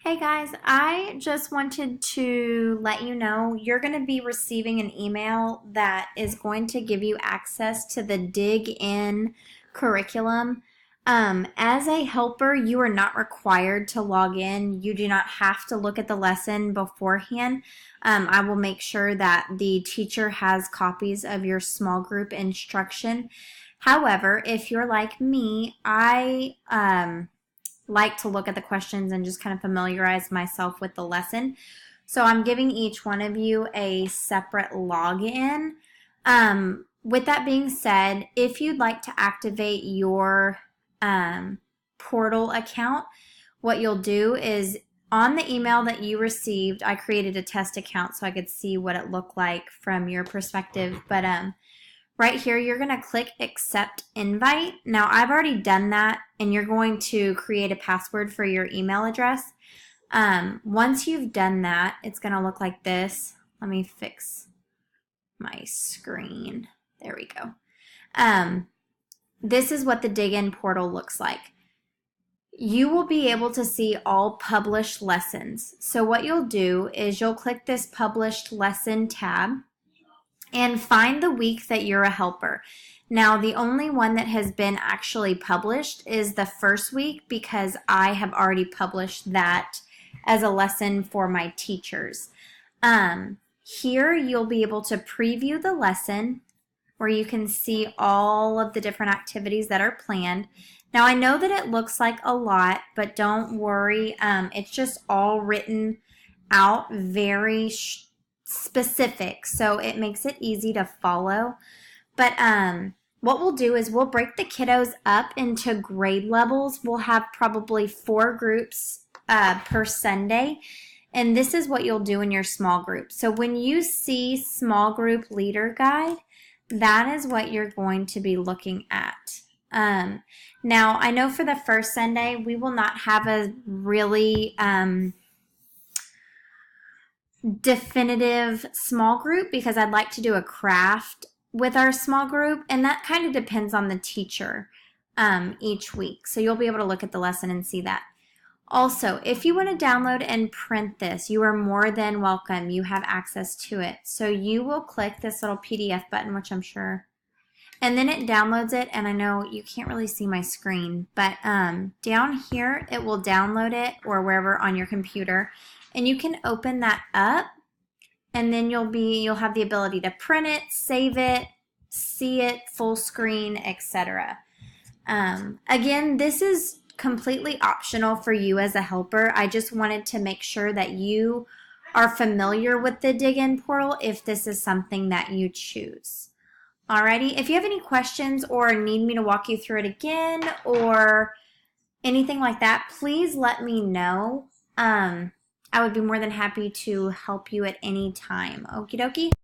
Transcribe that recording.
Hey guys, I just wanted to let you know you're going to be receiving an email that is going to give you access to the Dig In curriculum. As a helper, you are not required to log in. You do not have to look at the lesson beforehand. I will make sure that the teacher has copies of your small group instruction. However, if you're like me, I like to look at the questions and just kind of familiarize myself with the lesson. So I'm giving each one of you a separate login. With that being said, if you'd like to activate your portal account, what you'll do is on the email that you received, I created a test account so I could see what it looked like from your perspective. But right here, you're going to click accept invite. Now, I've already done that, and you're going to create a password for your email address. Once you've done that, it's going to look like this. Let me fix my screen. There we go. This is what the Dig In portal looks like. You will be able to see all published lessons. So what you'll do is you'll click this published lesson tab and find the week that you're a helper. Now, the only one that has been actually published is the first week because I have already published that as a lesson for my teachers. Here, you'll be able to preview the lesson where you can see all of the different activities that are planned. Now, I know that it looks like a lot, but don't worry. It's just all written out very specific, so it makes it easy to follow. But what we'll do is we'll break the kiddos up into grade levels. We'll have probably 4 groups per Sunday, and this is what you'll do in your small group. So when you see small group leader guide, that is what you're going to be looking at. Now, I know for the first Sunday, we will not have a really definitive small group because I'd like to do a craft with our small group, and that kind of depends on the teacher each week. So you'll be able to look at the lesson and see that. Also, if you want to download and print this, you are more than welcome. You have access to it. So you will click this little PDF button, which I'm sure, and then it downloads it, and I know you can't really see my screen, but down here it will download it or wherever on your computer, and you can open that up, and then you'll have the ability to print it, save it, see it full screen, etc. Again, this is completely optional for you as a helper. I just wanted to make sure that you are familiar with the Dig In portal if this is something that you choose. Alrighty, if you have any questions or need me to walk you through it again or anything like that, please let me know. I would be more than happy to help you at any time. Okie dokie.